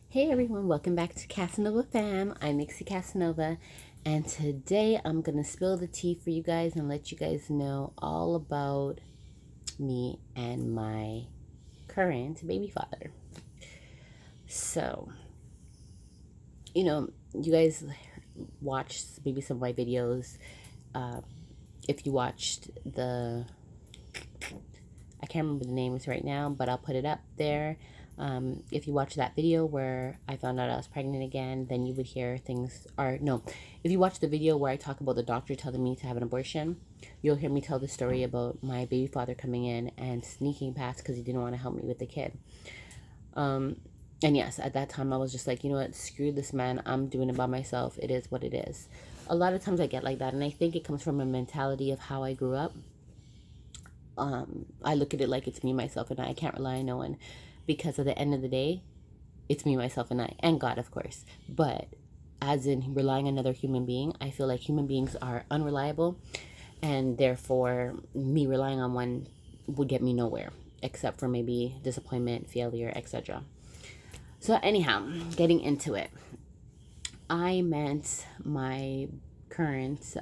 Hey everyone, welcome back to Casanova Fam. I'm Mixie Casanova, and today I'm gonna spill the tea for you guys and let you guys know all about me and my current baby father. So, you guys watched maybe some of my videos. Uh, if you watched I can't remember the names right now, but I'll put it up there. If you watch that video where I found out I was pregnant again, then you would hear things, or no, if you watch the video where I talk about the doctor telling me to have an abortion, you'll hear me tell the story about my baby father coming in and sneaking past because he didn't want to help me with the kid. Um, and yes, at that time I was just like, you know what, screw this man, I'm doing it by myself. It is what it is. A lot of times I get like that, and I think it comes from a mentality of how I grew up. I look at it like it's me, myself, and I can't rely on no one because at the end of the day, it's me, myself, and I, and God, of course. But as in relying on another human being, I feel like human beings are unreliable, and therefore, me relying on one would get me nowhere, except for maybe disappointment, failure, etc. So, anyhow, getting into it, I met my current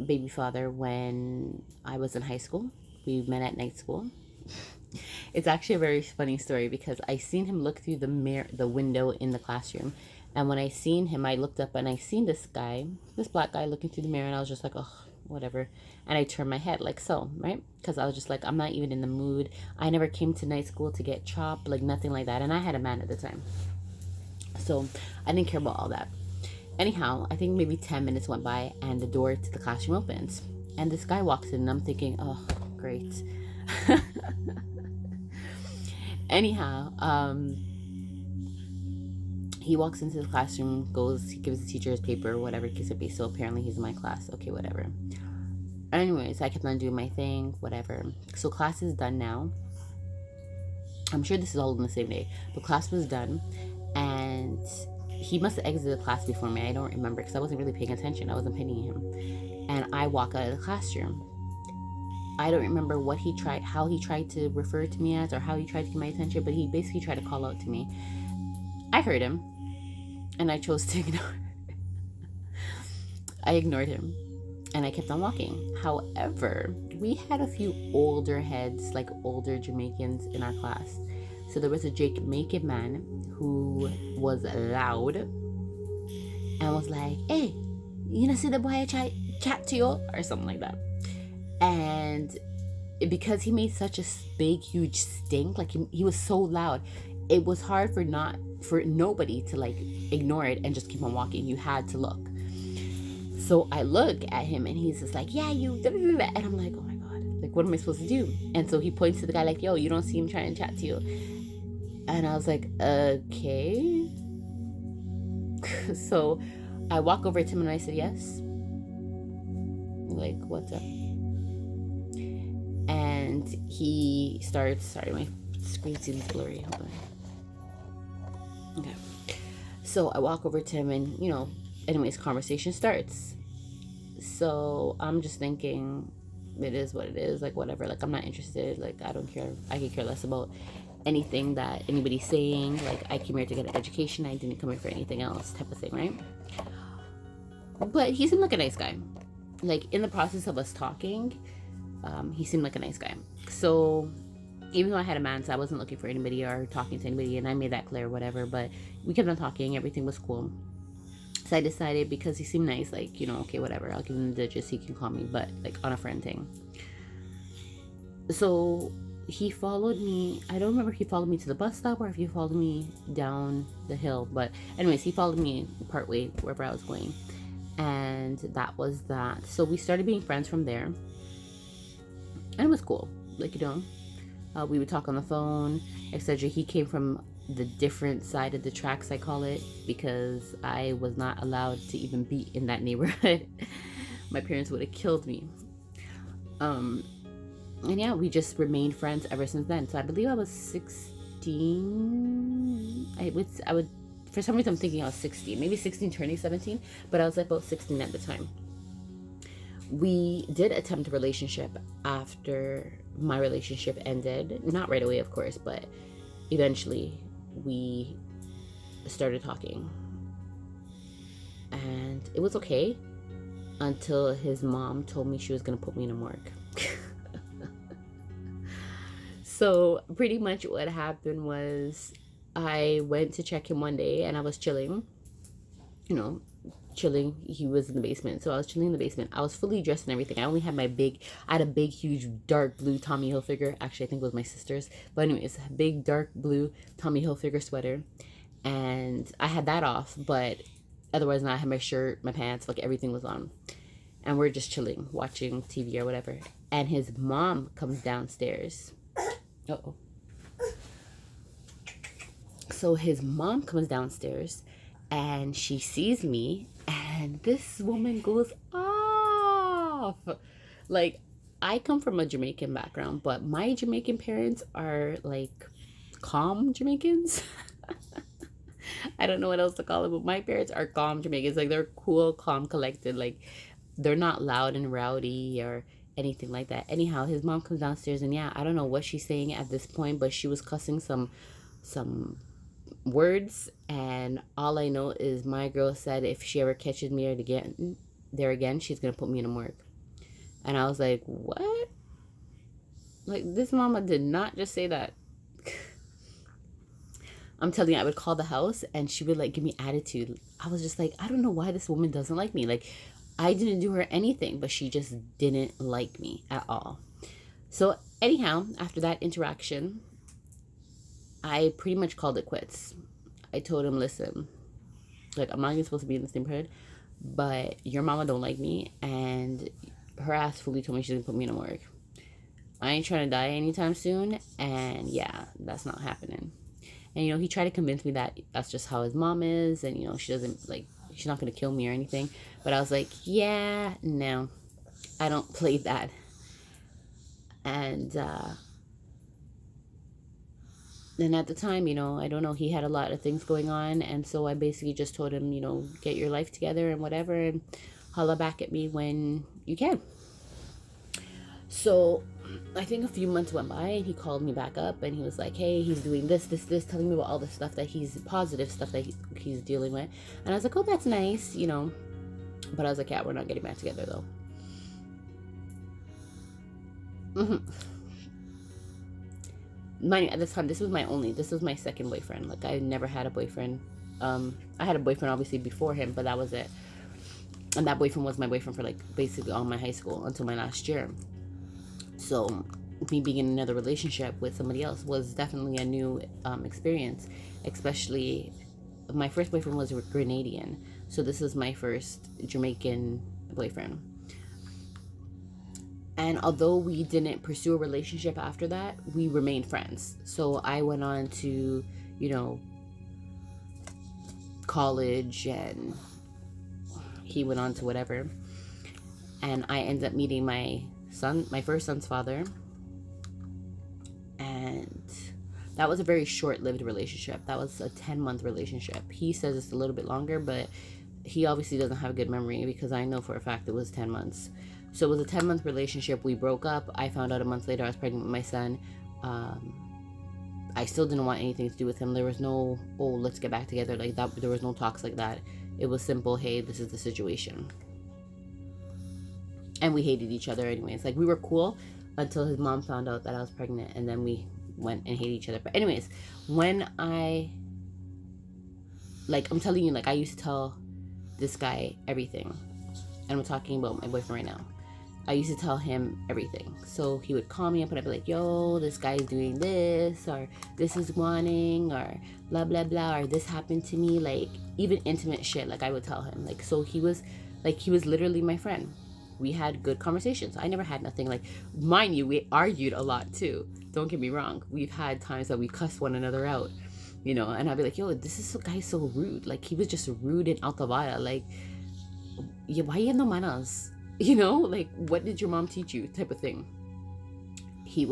baby father when I was in high school. We met at night school. It's actually a very funny story because I seen him look through the window in the classroom, and when I seen him, I looked up and I seen this guy, this black guy, looking through the mirror, and I was just like, oh, whatever. And I turned my head like so, right? Because I was just like, I'm not even in the mood. I never came to night school to get chopped, like nothing like that. And I had a man at the time, so I didn't care about all that. Anyhow, I think maybe 10 minutes went by and the door to the classroom opens. And this guy walks in and I'm thinking, oh, great. Anyhow, he walks into the classroom, he gives the teacher his paper, whatever case it be. So apparently he's in my class. Okay, whatever. Anyways, I kept on doing my thing, whatever. So class is done now. I'm sure this is all on the same day, but class was done, and he must have exited the class before me. I don't remember because I wasn't really paying attention. I wasn't paying him. And I walk out of the classroom. I don't remember how he tried to refer to me as, or how he tried to get my attention, but he basically tried to call out to me. I heard him, and I chose to ignore. I ignored him, and I kept on walking. However, we had a few older heads, like older Jamaicans in our class. So there was a Jamaican man who was loud and was like, hey, you know, see the boy I try chat to you, or something like that. And because he made such a big, huge stink, like he was so loud, it was hard for nobody to like ignore it and just keep on walking. You had to look. So I look at him and he's just like, yeah, you, and I'm like, oh my God, like, what am I supposed to do? And so he points to the guy like, yo, you don't see him trying to chat to you. And I was like, okay. So I walk over to him and I said, yes. Like, what's up? And he starts, sorry, my screen seems blurry. Hold on. Okay. So I walk over to him and, anyways, conversation starts. So I'm just thinking, it is what it is. Like, whatever. Like, I'm not interested. Like, I don't care. I could care less about anything that anybody's saying. Like, I came here to get an education. I didn't come here for anything else, type of thing, right? But he seemed like a nice guy. Like, in the process of us talking, he seemed like a nice guy. So even though I had a man, so I wasn't looking for anybody or talking to anybody, and I made that clear, whatever. But we kept on talking. Everything was cool. So I decided, because he seemed nice, like, okay, whatever, I'll give him the digits, he can call me, but like on a friend thing. So he followed me. I don't remember if he followed me to the bus stop or if he followed me down the hill, but anyways, he followed me partway wherever I was going, and that was that. So we started being friends from there, and it was cool. Like, we would talk on the phone, etc. He came from the different side of the tracks, I call it, because I was not allowed to even be in that neighborhood. My parents would have killed me. And yeah, we just remained friends ever since then. So I believe I was 16. I would for some reason I'm thinking I was 16, maybe 16 turning 17, but I was about 16 at the time. We did attempt a relationship after my relationship ended. Not right away, of course, but eventually we started talking. And it was okay until his mom told me she was going to put me in a morgue. So pretty much what happened was I went to check him one day and I was chilling, chilling. He was in the basement. So I was chilling in the basement. I was fully dressed and everything. I only had I had a big, huge, dark blue Tommy Hilfiger. Actually, I think it was my sister's. But anyways, a big, dark blue Tommy Hilfiger sweater. And I had that off, but otherwise I had my shirt, my pants, like everything was on. And we're just chilling, watching TV or whatever. And his mom comes downstairs. Uh-oh. So his mom comes downstairs and she sees me, and this woman goes off. Like, I come from a Jamaican background, but my Jamaican parents are like calm Jamaicans. I don't know what else to call it, but my parents are calm Jamaicans. Like, they're cool, calm, collected. Like, they're not loud and rowdy or anything like that. Anyhow, his mom comes downstairs, and yeah, I don't know what she's saying at this point, but she was cussing some words, and all I know is my girl said if she ever catches me there again, she's gonna put me in a morgue. And I was like, what? Like, this mama did not just say that. I'm telling you, I would call the house and she would like give me attitude. I was just like, I don't know why this woman doesn't like me. Like, I didn't do her anything, but she just didn't like me at all. So anyhow, after that interaction, I pretty much called it quits. I told him, listen, like, I'm not even supposed to be in this neighborhood, but your mama don't like me, and her ass fully told me she's gonna put me in a morgue. I ain't trying to die anytime soon, and yeah, that's not happening. And he tried to convince me that that's just how his mom is, and she doesn't like, she's not gonna kill me or anything. But I was like, yeah, no, I don't play that. And then at the time, I don't know, he had a lot of things going on, and so I basically just told him, get your life together and whatever, and holla back at me when you can. So I think a few months went by, and he called me back up, and he was like, hey, he's doing this, telling me about all the stuff that positive stuff that he's dealing with. And I was like, oh, that's nice, but I was like, yeah, we're not getting back together though. Mind you, at this time, this was my second boyfriend. Like, I never had a boyfriend. I had a boyfriend obviously before him, but that was it. And that boyfriend was my boyfriend for like basically all my high school until my last year. So me being in another relationship with somebody else was definitely a new experience. Especially, my first boyfriend was Grenadian, so this is my first Jamaican boyfriend. And although we didn't pursue a relationship after that, we remained friends. So I went on to, college, and he went on to whatever. And I ended up meeting my first son's father. And that was a very short-lived relationship. That was a 10-month relationship. He says it's a little bit longer, but he obviously doesn't have a good memory, because I know for a fact it was 10 months. So it was a 10-month relationship. We broke up. I found out a month later I was pregnant with my son. I still didn't want anything to do with him. There was no, oh, let's get back together like that. There was no talks like that. It was simple, hey, this is the situation. And we hated each other anyways. Like, we were cool until his mom found out that I was pregnant, and then we went and hated each other. But anyways, when I'm telling you, like, I used to tell this guy everything. And I'm talking about my boyfriend right now. I used to tell him everything. So he would call me up and I'd be like, yo, this guy's doing this, or this is wanting, or blah, blah, blah, or this happened to me. Like, even intimate shit, like, I would tell him. Like, so he was literally my friend. We had good conversations. I never had nothing. Like, mind you, we argued a lot too. Don't get me wrong. We've had times that we cussed one another out, and I'd be like, yo, this guy's so rude. Like, he was just rude and out the via. Like, yeah, why you have no manners? Like, what did your mom teach you, type of thing. He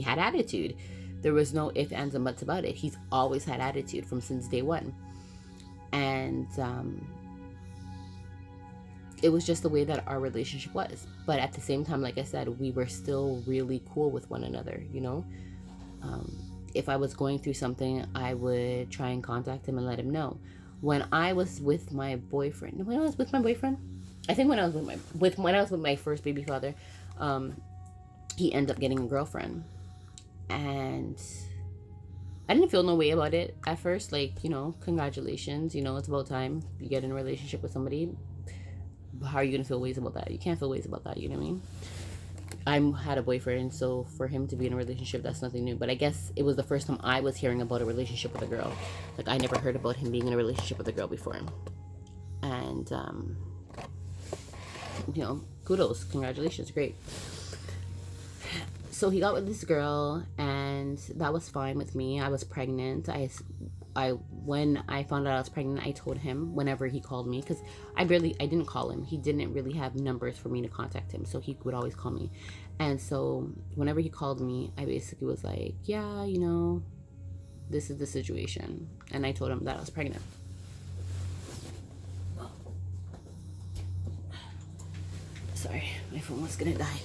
had attitude. There was no ifs, ands, and buts about it. He's always had attitude since day one. And it was just the way that our relationship was. But at the same time, like I said, we were still really cool with one another, if I was going through something, I would try and contact him and let him know. When I was with my boyfriend, I think when I was with my first baby father, he ended up getting a girlfriend, and I didn't feel no way about it at first. Like, congratulations, it's about time you get in a relationship with somebody. How are you gonna feel ways about that? You can't feel ways about that. You know what I mean? I had a boyfriend, so for him to be in a relationship, that's nothing new. But I guess it was the first time I was hearing about a relationship with a girl. Like, I never heard about him being in a relationship with a girl before. And, kudos, congratulations, great. So he got with this girl, and that was fine with me. I was pregnant. When I found out I was pregnant, I told him whenever he called me, because I didn't call him. He didn't really have numbers for me to contact him, so he would always call me. And so whenever he called me, I basically was like, yeah, this is the situation. And I told him that I was pregnant. Sorry, my phone was gonna die.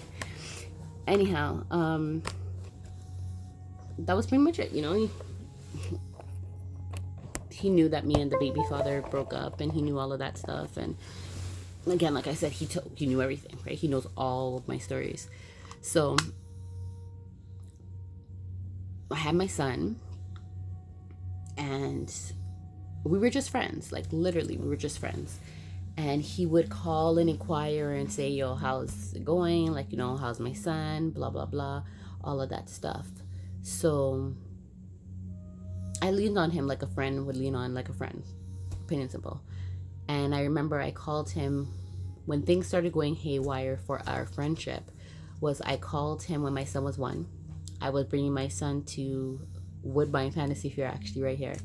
Anyhow, that was pretty much it. He knew that me and the baby father broke up, and he knew all of that stuff. And again, like I said, he knew everything, right? He knows all of my stories. So I had my son, and we were just friends. Like, literally, we were just friends. And he would call and inquire and say, yo, how's it going? Like, how's my son? Blah, blah, blah. All of that stuff. So I leaned on him like a friend would lean on like a friend. Plain and simple. And I remember I called him when things started going haywire for our friendship. I called him when my son was 1. I was bringing my son to Woodbine Fantasy Fair, actually right here,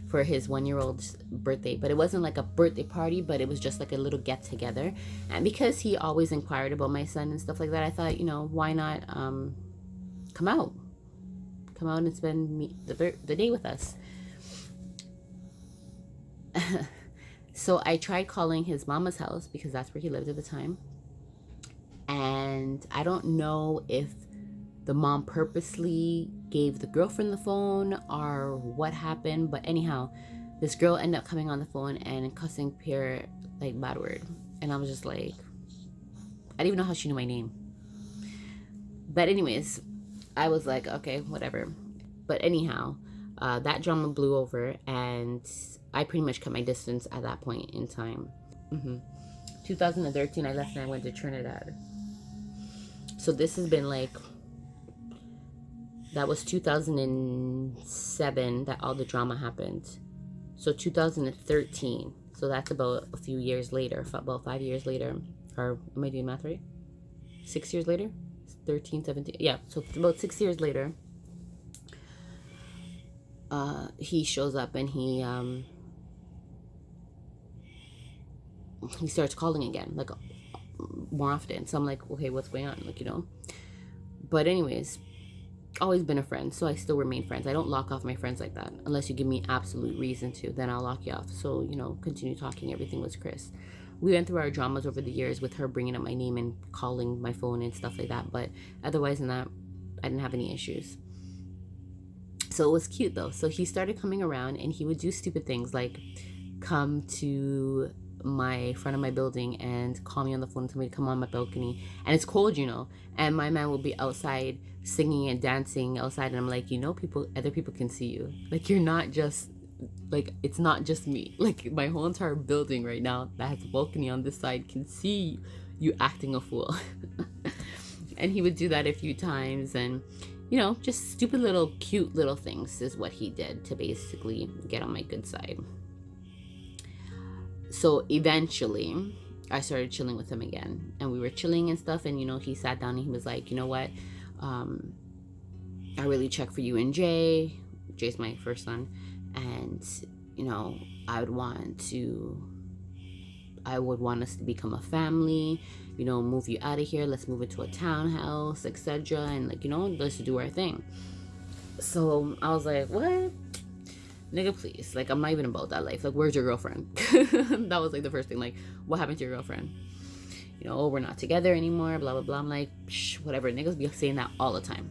for his 1-year-old's birthday. But it wasn't like a birthday party, but it was just like a little get together. And because he always inquired about my son and stuff like that, I thought, why not come out and spend the day with us. So I tried calling his mama's house, because that's where he lived at the time. And I don't know if the mom purposely gave the girlfriend the phone or what happened, but anyhow, this girl ended up coming on the phone and cussing pure like bad word. And I was just like, I didn't even know how she knew my name. But anyways, I was like, okay, whatever. But anyhow, that drama blew over, and I pretty much cut my distance at that point in time. 2013, I left and I went to Trinidad. So this has been like, that was 2007 that all the drama happened. So 2013. So that's about a few years later, about 5 years later. Or am I doing math right? 6 years later? 13, 17. Yeah, so about 6 years later, he shows up and he starts calling again, like more often. So I'm like, okay, what's going on? Like, But anyways, always been a friend, so I still remain friends. I don't lock off my friends like that unless you give me absolute reason to. Then I'll lock you off. So continue talking. Everything was Chris. We went through our dramas over the years with her bringing up my name and calling my phone and stuff like that. But otherwise than that, I didn't have any issues. So it was cute though. So he started coming around and he would do stupid things like come to my front of my building and call me on the phone and tell me to come on my balcony. And it's cold, and my man will be outside singing and dancing outside. And I'm like, other people can see you. Like, you're not just, like, it's not just me. Like, my whole entire building right now that has a balcony on this side can see you acting a fool. And he would do that a few times, and just stupid little cute little things is what he did to basically get on my good side. So eventually I started chilling with him again, and we were chilling and stuff, and he sat down and he was like, you know what, I really check for you and Jay's my first son, and I would want us to become a family, move you out of here, let's move into a townhouse, etc., and let's do our thing. So I was like, what? Nigga, please, like, I'm not even about that life. Like, where's your girlfriend? That was like the first thing. Like, what happened to your girlfriend? We're not together anymore, blah blah blah. I'm like, whatever. Niggas be saying that all the time.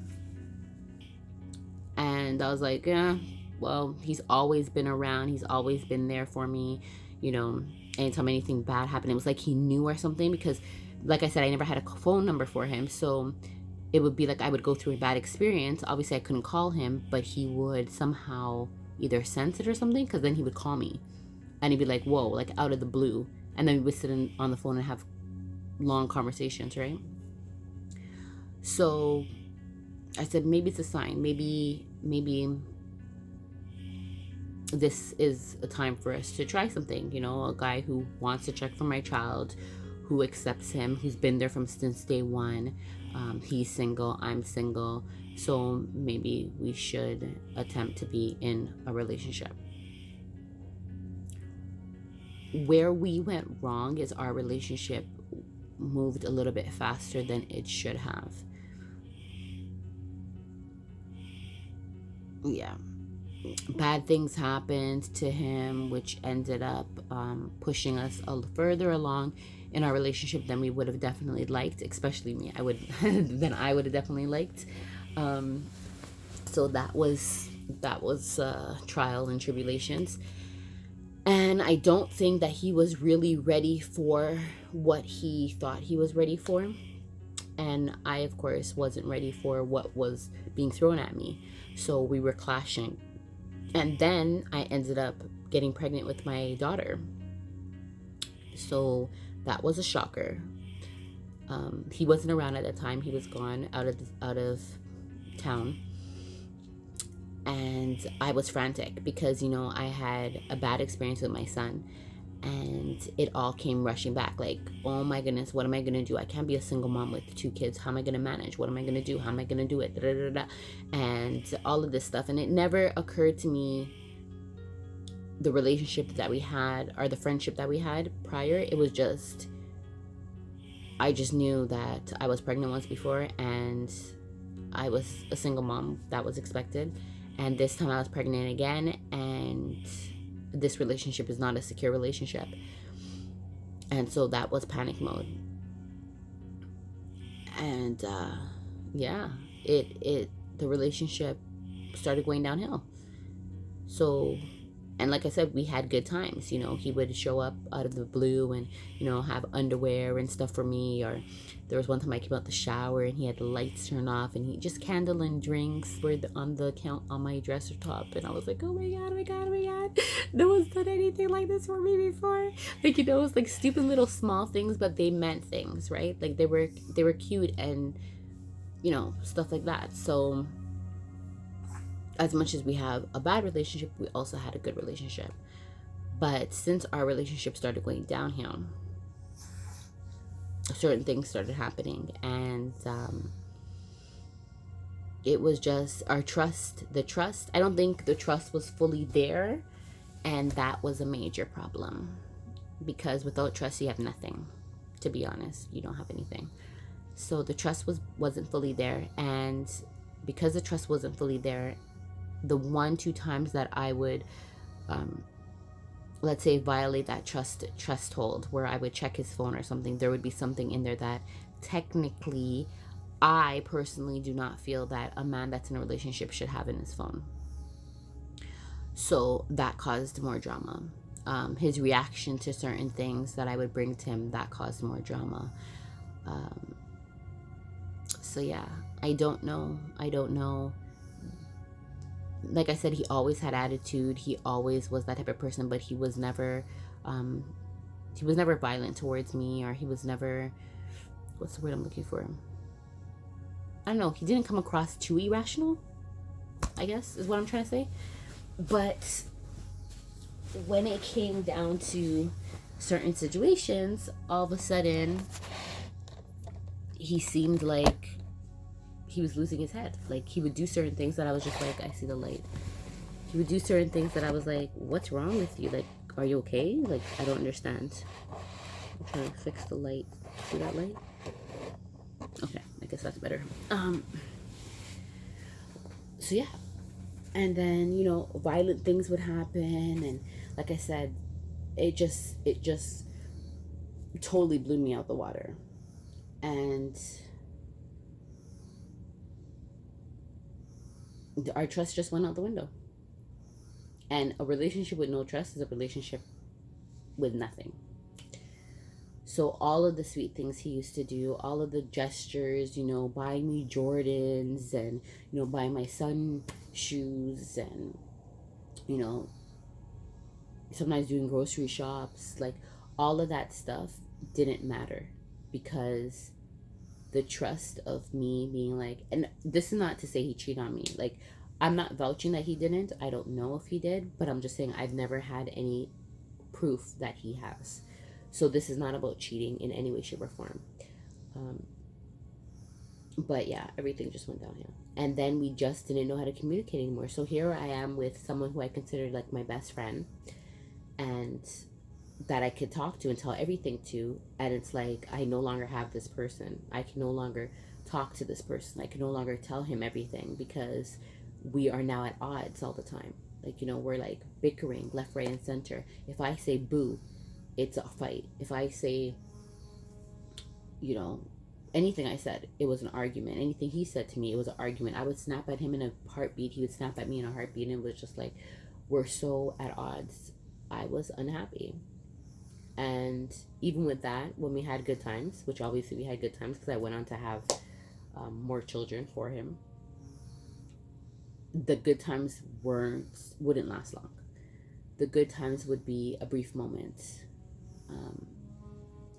And I was like, yeah, well, he's always been around. He's always been there for me. You know, anytime anything bad happened, it was like he knew or something, because like I said, I never had a phone number for him. So it would be like I would go through a bad experience. Obviously, I couldn't call him, but he would somehow either sense it or something, because then he would call me and he'd be like, whoa, like out of the blue. And then we would sit on the phone and have long conversations, right? So I said, maybe it's a sign. Maybe this is a time for us to try something. You know, a guy who wants to check for my child, who accepts him, who's been there from since day one. He's single, I'm single. So maybe we should attempt to be in a relationship. Where we went wrong is our relationship moved a little bit faster than it should have. Yeah. Bad things happened to him, which ended up pushing us further along in our relationship than we would have definitely liked, especially me. I would have definitely liked. So that was trial and tribulations. And I don't think that he was really ready for what he thought he was ready for. And I, of course, wasn't ready for what was being thrown at me. So we were clashing. And then I ended up getting pregnant with my daughter. So that was a shocker. He wasn't around at that time. He was gone out of town. And I was frantic because, you know, I had a bad experience with my son. And it all came rushing back. Like, oh my goodness, what am I going to do? I can't be a single mom with 2 kids. How am I going to manage? What am I going to do? How am I going to do it? Da, da, da, da. And all of this stuff. And it never occurred to me, the relationship that we had or the friendship that we had prior. It was just, I just knew that I was pregnant once before and I was a single mom. That was expected. And this time I was pregnant again, and this relationship is not a secure relationship. And so that was panic mode. And the relationship started going downhill. So, and like I said, we had good times. You know, he would show up out of the blue and, you know, have underwear and stuff for me. Or there was one time I came out the shower and he had the lights turned off and he just candle and drinks were on the count on my dresser top. And I was like, oh my god, oh my god, oh my god. No one's done anything like this for me before. Like, you know, it was like stupid little small things, but they meant things, right? Like they were cute and, you know, stuff like that. So as much as we have a bad relationship, we also had a good relationship. But since our relationship started going downhill, certain things started happening. And it was just our trust. I don't think the trust was fully there. And that was a major problem. Because without trust, you have nothing. To be honest, you don't have anything. So the trust wasn't fully there. And because the trust wasn't fully there, the 1-2 times that I would, let's say, violate that trust hold, where I would check his phone or something, there would be something in there that technically, I personally do not feel that a man that's in a relationship should have in his phone. So that caused more drama. His reaction to certain things that I would bring to him, that caused more drama. So yeah, I don't know. Like I said, he always had attitude. He always was that type of person, but he was never violent towards me, or he was never, what's the word I'm looking for? I don't know. He didn't come across too irrational, I guess is what I'm trying to say. But when it came down to certain situations, all of a sudden, he seemed like he was losing his head. Like, he would do certain things that I was just like, I see the light. He would do certain things that I was like, what's wrong with you? Like, are you okay? Like, I don't understand. I'm trying to fix the light. See that light? Okay, I guess that's better. So yeah. And then, you know, violent things would happen, and like I said, it just totally blew me out the water. And our trust just went out the window. And a relationship with no trust is a relationship with nothing. So all of the sweet things he used to do, all of the gestures, buying me Jordans and, buying my son shoes and, you know, sometimes doing grocery shops, like all of that stuff didn't matter because the trust of me being like, and this is not to say he cheated on me. Like, I'm not vouching that he didn't. I don't know if he did, but I'm just saying I've never had any proof that he has. So this is not about cheating in any way, shape, or form. But yeah, everything just went downhill. And then we just didn't know how to communicate anymore. So here I am with someone who I considered like my best friend and that I could talk to and tell everything to. And it's like, I no longer have this person. I can no longer talk to this person. I can no longer tell him everything because we are now at odds all the time. Like, we're like bickering left, right, and center. If I say boo, it's a fight. If I say, anything I said, it was an argument. Anything he said to me, it was an argument. I would snap at him in a heartbeat. He would snap at me in a heartbeat. And it was just like, we're so at odds. I was unhappy. And even with that, when we had good times, which obviously we had good times because I went on to have more children for him, the good times wouldn't last long. The good times would be a brief moment.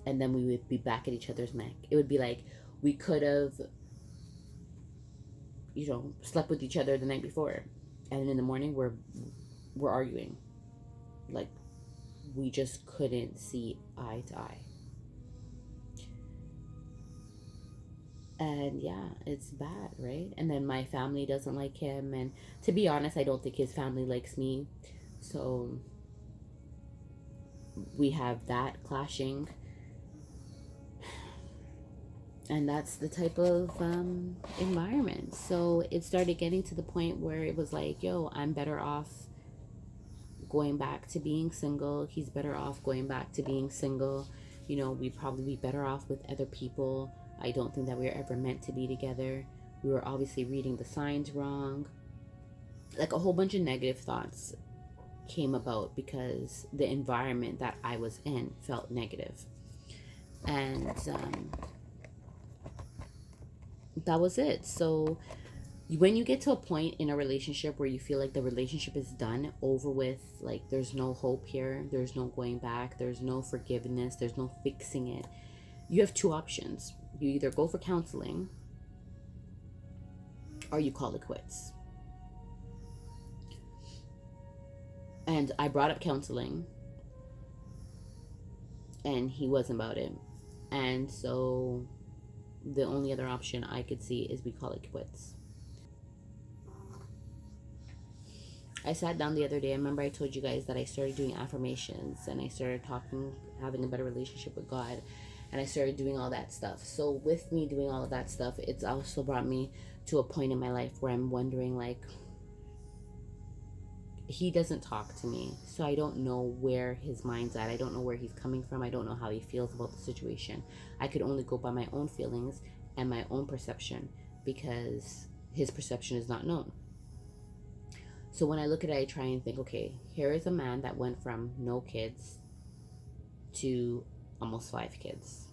And then we would be back at each other's neck. It would be like we could have, slept with each other the night before. And in the morning, we're arguing. Like, we just couldn't see eye to eye. And yeah, it's bad, right? And then my family doesn't like him. And to be honest, I don't think his family likes me. So we have that clashing. And that's the type of environment. So it started getting to the point where it was like, yo, I'm better off going back to being single. He's better off going back to being single. We'd probably be better off with other people. I don't think that we were ever meant to be together. We were obviously reading the signs wrong. Like a whole bunch of negative thoughts came about because the environment that I was in felt negative. And that was it. So when you get to a point in a relationship where you feel like the relationship is done, over with, like there's no hope here, there's no going back, there's no forgiveness, there's no fixing it, you have two options. You either go for counseling or you call it quits. And I brought up counseling and he wasn't about it. And so the only other option I could see is we call it quits. I sat down the other day. I remember I told you guys that I started doing affirmations and I started having a better relationship with God, and I started doing all that stuff. So with me doing all of that stuff, it's also brought me to a point in my life where I'm wondering, like, he doesn't talk to me, so I don't know where his mind's at. I don't know where he's coming from. I don't know how he feels about the situation. I could only go by my own feelings and my own perception because his perception is not known. So when I look at it, I try and think, okay, here is a man that went from no kids to almost 5 kids.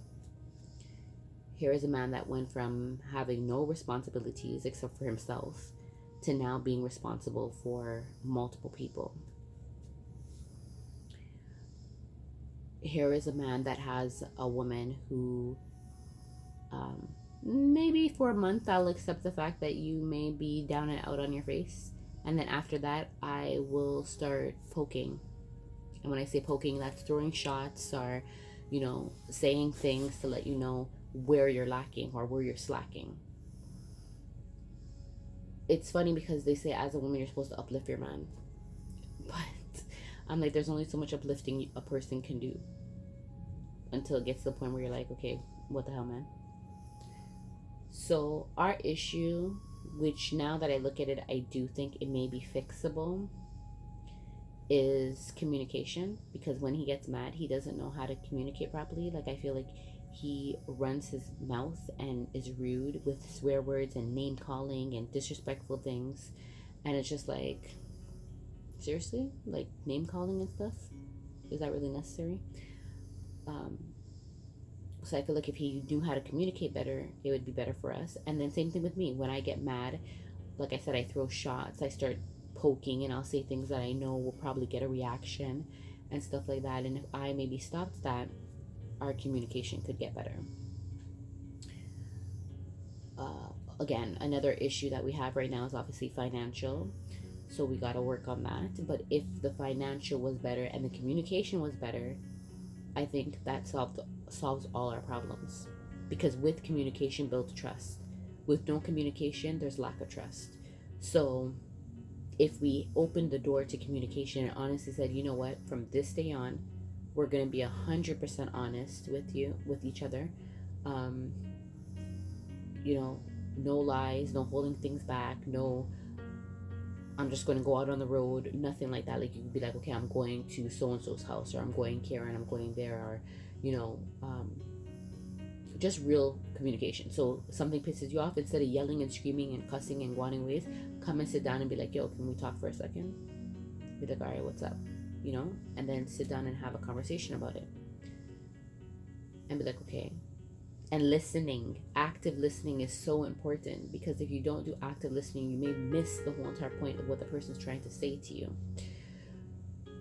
Here is a man that went from having no responsibilities except for himself to now being responsible for multiple people. Here is a man that has a woman who maybe for a month I'll accept the fact that you may be down and out on your face. And then after that, I will start poking. And when I say poking, that's throwing shots or, saying things to let you know where you're lacking or where you're slacking. It's funny because they say as a woman, you're supposed to uplift your man. But I'm like, there's only so much uplifting a person can do until it gets to the point where you're like, okay, what the hell, man? So our issue, which now that I look at it, I do think it may be fixable, is communication. Because when he gets mad, he doesn't know how to communicate properly. Like, I feel like he runs his mouth and is rude with swear words and name calling and disrespectful things. And it's just like, seriously? Like, name calling and stuff? Is that really necessary? Um, so I feel like if he knew how to communicate better, it would be better for us. And then same thing with me. When I get mad, like I said, I throw shots. I start poking, and I'll say things that I know will probably get a reaction and stuff like that. And if I maybe stopped that, our communication could get better. Again, another issue that we have right now is obviously financial. So we got to work on that. But if the financial was better and the communication was better, I think that solves all our problems. Because with communication builds trust. With no communication, there's lack of trust. So if we opened the door to communication and honestly said, you know what, from this day on, we're going to be 100% honest with each other. You know, no lies, no holding things back, no, I'm just going to go out on the road, nothing like that. Like, you could be like, okay, I'm going to so-and-so's house, or I'm going here and I'm going there, or, you know, just real communication. So something pisses you off, instead of yelling and screaming and cussing and wanting ways, come and sit down and be like, yo, can we talk for a second? Be like, all right, what's up? You know, and then sit down and have a conversation about it. And be like, okay. And listening, active listening is so important, because if you don't do active listening, you may miss the whole entire point of what the person's trying to say to you.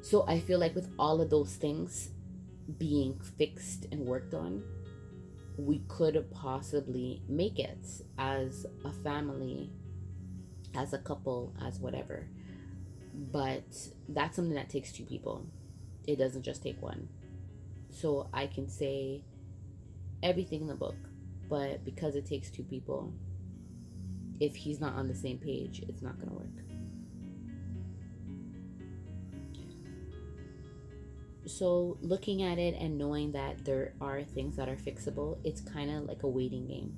So I feel like with all of those things being fixed and worked on, we could possibly make it as a family, as a couple, as whatever. But that's something that takes two people. It doesn't just take one. So I can say everything in the book, but because it takes two people, if he's not on the same page, it's not going to work. So looking at it and knowing that there are things that are fixable, it's kind of like a waiting game.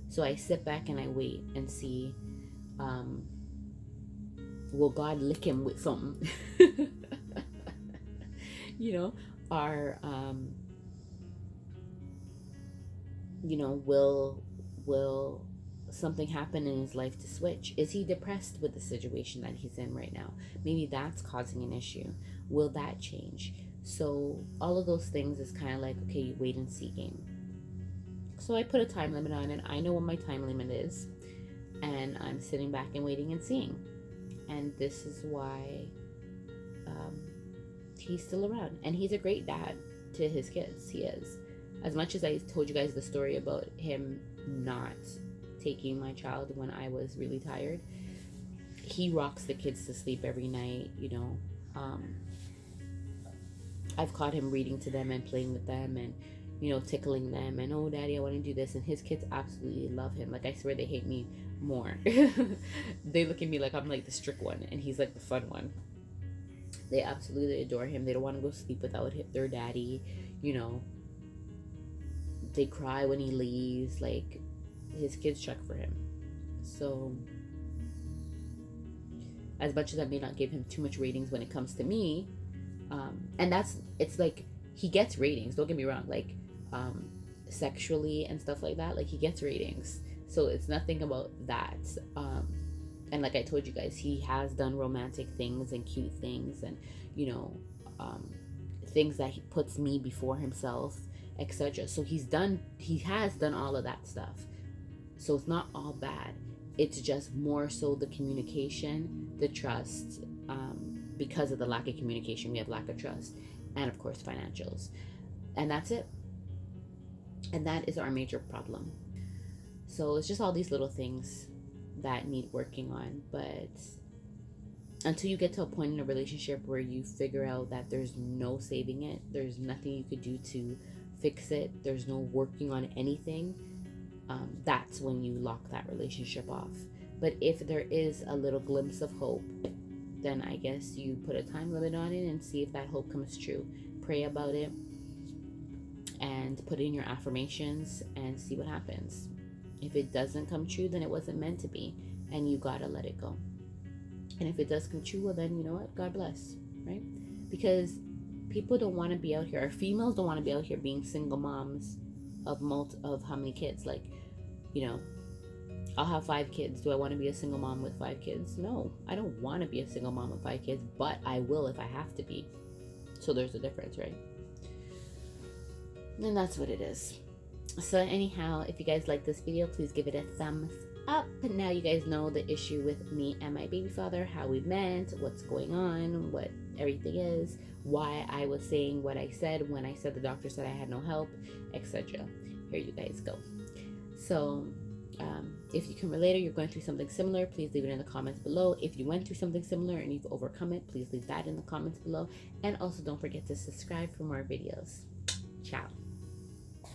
So I sit back and I wait and see, will God lick him with something? You know, or you know, will something happen in his life to switch? Is he depressed with the situation that he's in right now? Maybe that's causing an issue. Will that change? So all of those things is kind of like, okay, you wait and see game. So I put a time limit on it. I know what my time limit is, and I'm sitting back and waiting and seeing. And this is why he's still around, and he's a great dad to his kids. He is. As much as I told you guys the story about him not taking my child when I was really tired, he rocks the kids to sleep every night, you know. I've caught him reading to them and playing with them and, you know, tickling them and, oh, daddy, I want to do this. And his kids absolutely love him. Like, I swear they hate me more. They look at me like I'm like the strict one and he's like the fun one. They absolutely adore him. They don't want to go sleep without their daddy, you know. They cry when he leaves. Like, his kids check for him. So as much as I may not give him too much ratings when it comes to me, and it's like, he gets ratings, don't get me wrong, like sexually and stuff like that, like, he gets ratings, so it's nothing about that. And like I told you guys, he has done romantic things and cute things, and, you know, things that he puts me before himself, etc. So he has done all of that stuff. So it's not all bad. It's just more so the communication, the trust. Because of the lack of communication, we have lack of trust, and of course financials, and that's it. And that is our major problem. So it's just all these little things that need working on. But until you get to a point in a relationship where you figure out that there's no saving it, there's nothing you could do to fix it, there's no working on anything, that's when you lock that relationship off. But if there is a little glimpse of hope, then I guess you put a time limit on it and see if that hope comes true. Pray about it and put in your affirmations and see what happens. If it doesn't come true, then it wasn't meant to be, and you gotta let it go. And if it does come true, well, then you know what, God bless, right? Because people don't want to be out here, or females don't want to be out here being single moms of how many kids. Like, you know, I'll have 5 kids. Do I want to be a single mom with 5 kids? No, I don't want to be a single mom with 5 kids, but I will if I have to be. So there's a difference, right? And that's what it is. So anyhow, if you guys like this video, please give it a thumbs up. Now you guys know the issue with me and my baby father, how we met, what's going on, what everything is, why I was saying what I said when I said the doctor said I had no help, etc. Here you guys go. So if you can relate or you're going through something similar, please leave it in the comments below. If you went through something similar and you've overcome it, please leave that in the comments below. And also don't forget to subscribe for more videos. Ciao.